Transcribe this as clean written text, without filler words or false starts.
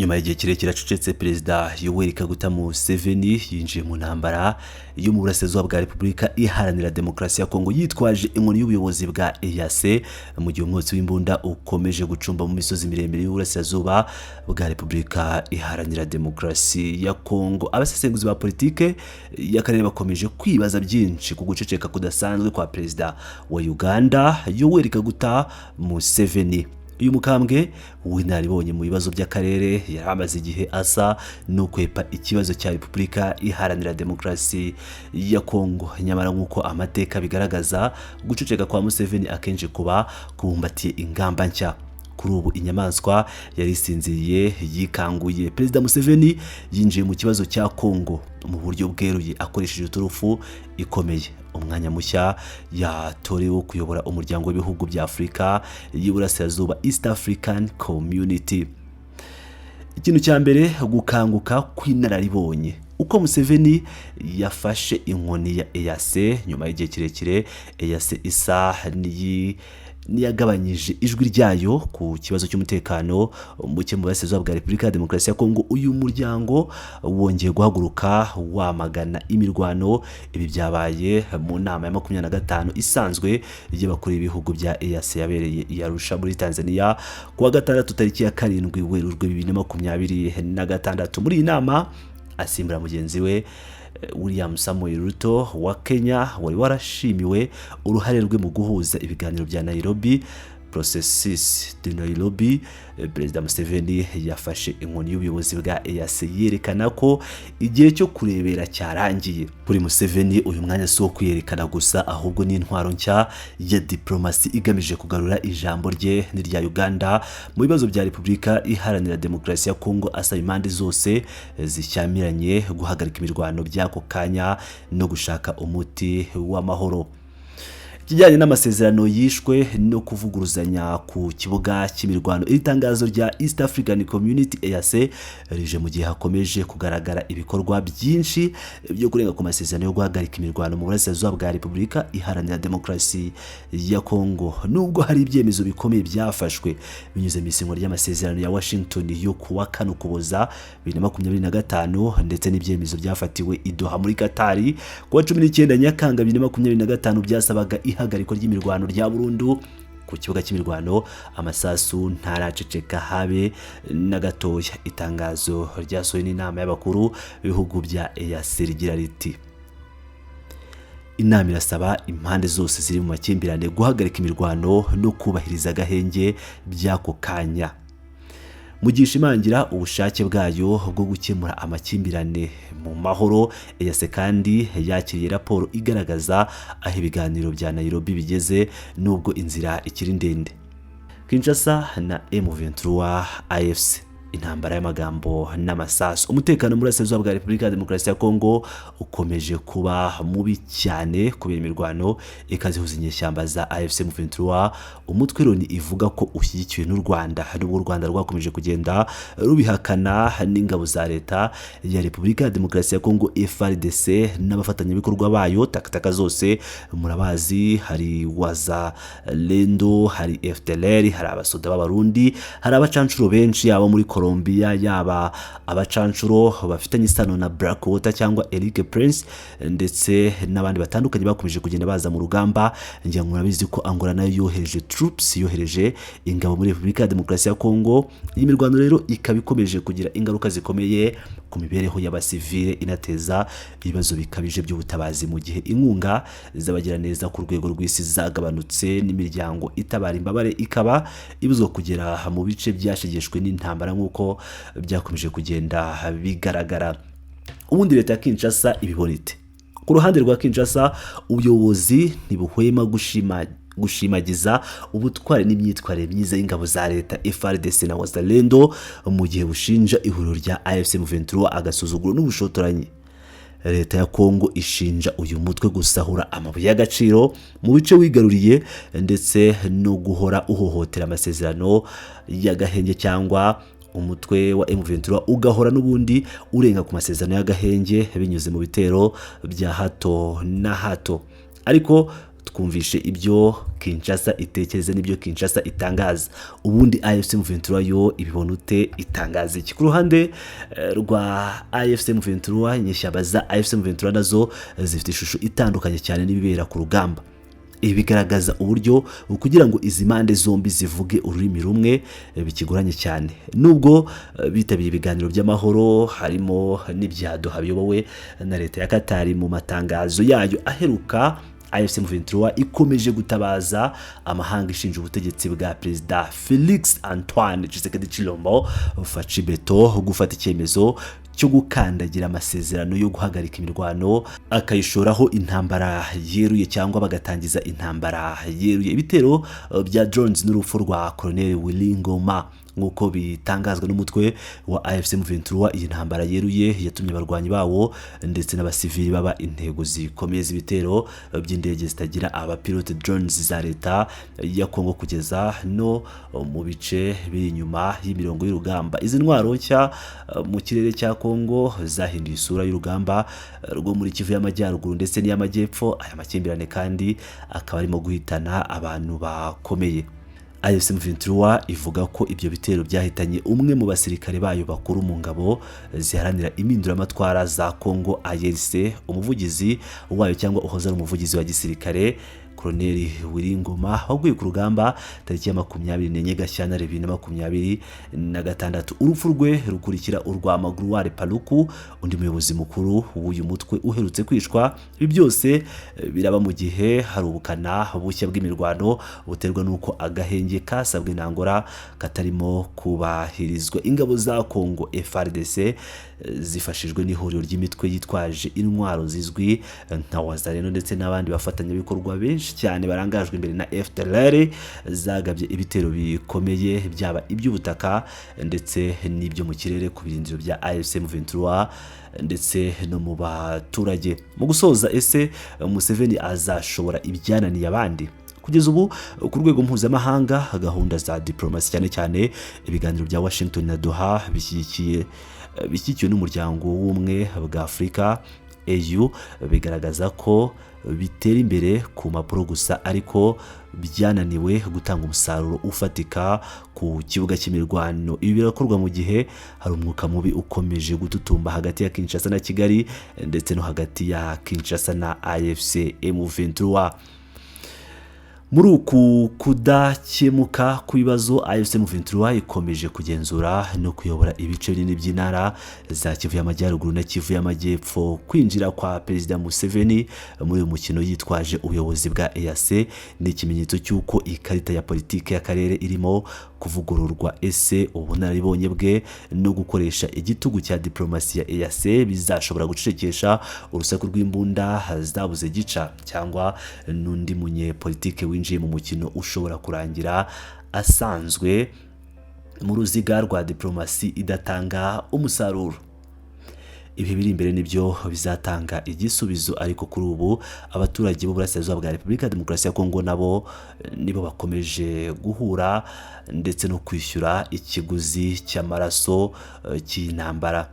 Nyuma y'igihe kirekire Acecetse, Perezida Museveni yinjiye mu ntambara yo mu burasirazuba bwa Repubulika Iharanira Demokarasi ya Kongo yitwaje inkoni y'ubuyobozi bwa EAC mu gihe umwotsi w'imbunda ukomeje gucumba mu misozi miremire y'uburasirazuba bwa Repubulika Iharanira Demokarasi ya Kongo. Abasesenguzi ba politike y'akarere bakomeje kwibaza byinshi ku guceceka kudasanzwe kwa Perezida wa Uganda Museveni. Uyu mukambwe w'inaribonye mu bibazo by'akarere yaramaze igihe asa no kwepa ikibazo cya Repubulika Iharanira Demokarasi ya Kongo. Nyamara nk'uko amateka bigaragaza, guceceka kwa Museveni akenshi kuba kubumbatiye ingamba nshya. Kuri ubu inyamaswa yari isinziriye yikanguye. Perezida Museveni yinjiye mu kibazo cya Kongo mu buryo bweruye akoresheje uturufu ikomeye. Umwanya mushya yatorewe kuyobora umuryango w'ibihugu bya Afurika y'Iburasirazuba, East African Community. Ikintu cya mbere, gukanguka kw'inararibonye. Uko Museveni yafashe inkoni ya EAC nyuma y'igihe kirekire, EAC isa niyagabanyije ijwi ryayo ku kibazo cy'umutekano muke mu burasirazuba bwa Repubulika ya Demokarasi ya Kongo. Uyu muryango wongeye guhaguruka wamagana imirwano. Ibi byabaye mu nama ya 25 isanzwe y'abakuru b'ibihugu bya EAC yabereye i Arusha muri Tanzania kuwa gatandatu tariki ya 7 Werurwe 2026. Muri iyi nama asimbura mugenzi we William Samuel Ruto wa Kenya wari warashimiwe uruhare rwe mu guhuza ibiganiro bya Nairobi processes de Nairobi. Perezida Museveni yafashe inkoni y'ubuyobozi bwa EAC yerekana ko igihe cyo kurebera cyarangiye. Kuri Museveni uyu mwanya si wo kwiyerekana gusa, ahubwo ni intwaro nshya ya diplomasi igamije kugarura ijambo rye n'irya Uganda mu bibazo bya Repubulika Iharanira Demokarasi ya Kongo, asaba impande zose zishyamiranye guhagarika imirwano by'ako kanya no gushaka umuti w'amahoro. Kijyanye n'amasezerano yishwe no kuvuguruzanya ku kibuga cy'imirwano, iri tangazo rya East African Community EAC rije mu gihe hakomeje kugaragara ibikorwa byinshi byo kurenga ku masezerano yo guhagarika imirwano mu burasirazuba bwa Repubulika Iharanira Demokarasi ya Kongo. Nubwo hari ibyemezo bikomeye byafashwe binyuze mu isinywa ry'amasezerano ya Washington yo kuwa 4 Ukuboza 2025 ndetse n'ibyemezo byafatiwe i Doha muri Qatar kuwa 19 Nyakanga 2025 byasabaga ihagariko ry'imirwano rya Burundi ku kibuga cy'imirwano, amasasu ntaraceceka habe na gatoya. Itangazo ryasohowe n'inama y'abakuru b'ibihugu bya EAC rigira riti: inama irasaba impande zose ziri mu makimbirane guhagarika imirwano no kubahiriza agahenge by'ako kanya. Mu gihe ishimangira ubushake bwayo bwo gukemura amakimbirane mu mahoro, EAC kandi yakiriye raporo igaragaza aho ibiganiro bya Nairobi bigeze nubwo inzira ikiri ndende. Kinshasa na M23 AFC, intambara y'amagambo n'amasasu. Umutekano muri burasirazuba bwa Repubulika ya Demokarasi ya Kongo ukomeje kuba mubi cyane kubera imirwano ikazihuza inyeshyamba za AFC M23. Umutwe Loni ivuga ko ushyigikiwe n'u Rwanda, n'ubwo u Rwanda rwakomeje kugenda rubihakana n'ingabo za leta ya Repubulika ya Demokarasi ya Kongo FARDC n'abafatanyabikorwa bayo takataka zose murabazi. Hari Wazalendo, hari FDLR, hari abasoda b'Abarundi, hari abacancuro benshi yaba muri Colombia, yaba abacancuro bafitanye isano na Blackwater cyangwa Eric Prince ndetse n'abandi batandukanye bakomeje kugenda baza mu rugamba. Ngira ngo murabizi ko Angola nayo yohereje troops, yohereje ingabo muri Repubulika ya Demokarasi ya Kongo. Iyi mirwano rero ikaba ikomeje kugira ingaruka zikomeye ku mibereho y'abasivile, inateza ibibazo bikabije by'ubutabazi mu gihe inkunga z'abagira neza ku rwego rw'isi zagabanutse n'imiryango itabara imbabare ikaba ibuzwa kugera mu bice byashegeshwe n'intambara nk'uko byakomeje kugenda bigaragara. Ubundi leta ya Kinshasa ibibona ite? Ku ruhande rwa Kinshasa, ubuyobozi ntibuhwema gushimagiza ubutware n'imyitwarire myiza y'ingabo za leta FARDC na Wazalendo mu gihe bushinja ihuriro rya AFC M23 agasuzuguro n'ubushotoranyi. Leta ya Kongo ishinja uyu mutwe gusahura amabuye y'agaciro mu bice wigaruriye ndetse no guhora uhohotera amasezerano y'agahenge, cyangwa umutwe wa M23 ugahora n'ubundi urenga ku masezerano y'agahenge binyuze mu bitero bya hato na hato. Ariko twumvishe ibyo Kinshasa itekereza n'ibyo Kinshasa itangaza. Ubundi AFC M23 yo ibibona ute, itangaza iki? Ku ruhande rwa AFC M23, inyeshyamba za AFC M23 nazo zifite ishusho itandukanye cyane n'ibibera ku rugamba. Ibi bigaragaza uburyo kugira ngo izi mande zombi zivuge ururimi rumwe bikigoranye cyane. Nubwo bitabiriye ibiganiro by'amahoro harimo n'ibyado habiyobowe na leta ya Qatar, mu matangazo yayo aheruka AFC M23 ikomeje gutabaza amahanga ishinja ubutegetsi bwa Perezida Felix Antoine Tshisekedi Tshilombo Fachibeto gufata icyemezo cyo gukandagira amasezerano yo guhagarika imirwano akayishoraho intambara yeruye cyangwa bagatangiza intambara yeruye. Ibitero bya drones n'urupfu rwa Colonel Wilingoma nk'uko bitangazwa n'umutwe wa AFC M23, iyi ntambara yeruye yatumye abarwanyi bawo ndetse n'abasivili baba intego zikomeye z'ibitero by'indege zitagira abapilote drones za leta ya Kongo kugeza no mu bice biri inyuma y'imirongo y'urugamba. Izi ntwaro nshya mu kirere cya Kongo zahinduye isura y'urugamba rwo muri Kivu y'Amajyaruguru ndetse n'iy'Amajyepfo. Aya makimbirane kandi akaba arimo guhitana abantu bakomeye. AFC M23 ivuga ko ibyo bitero byahitanye umwe mu basirikare bayo bakuru mu ngabo ziharanira impinduramatwara za Kongo ARC, umuvugizi wayo cyangwa uhoza ari umuvugizi wa gisirikare Colonel Wilingoma waguye ku rugamba tariki ya 24 Gashyantare 2026. Urupfu rwe rukurikira urwa Magruare Paluku, undi muyobozi mukuru w'uyu mutwe uherutse kwishwa. Ibi byose biraba mu gihe hari ubukana bushya bw'imirwano buterwa nuko agahenge kasabwe na Angola katarimo kubahirizwa. Ingabo za Kongo FARDC zifashijwe n'ihuriro ry'imitwe yitwaje intwaro zizwi nka Wazalendo ndetse n'abandi bafatanyabikorwa benshi cyane barangajwe imbere na FDLR zagabye ibitero bikomeye byaba iby'ubutaka ndetse n'ibyo mu kirere ku birindiro bya AFC M23 ndetse no mu baturage. Mu gusoza, ese Museveni azashobora ibyananiye abandi? Kugeza ubu ku rwego mpuzamahanga gahunda za diplomasi cyane cyane ibiganiro bya Washington na Doha bishyigikiwe n'umuryango w'ubumwe bwa Afurika EU bigaragaza ko bitera imbere ku mapuro gusa, ariko byananiwe gutanga umusaruro ufatika ku kibuga cy'imirwano. Ibi birakorwa mu gihe hari umwuka mubi ukomeje gututumba hagati ya Kinshasa na Kigali ndetse no hagati ya Kinshasa na AFC M23. Muri uku kudakemuka kw'ibibazo, AFC M23 ikomeje kugenzura no kuyobora ibice binini by'intara za Kivu y'Amajyaruguru na Kivu y'Amajyepfo. Kwinjira kwa Perezida Museveni muri uyu mukino yitwaje ubuyobozi bwa EAC ni ikimenyetso cy'uko ikarita ya politiki y'akarere irimo kuvugururwa. Ese ubunararibonye bwe no gukoresha igitugu cya diplomasi ya EAC bizashobora gucecekesha urusaku rw'imbunda zabuze gica, cyangwa n'undi munyepolitike winjiye mu mukino ushobora kurangira asanzwe mu ruziga rwa diplomasi idatanga umusaruro? Ibi biri imbere nibyo bizatanga igisubizo, ariko kuri ubu abaturage b'Uburasirazuba bwa Repubulika ya Demokarasi ya Kongo nabo nibo bakomeje guhura ndetse no kwishyura ikiguzi cy'amaraso cy'intambara.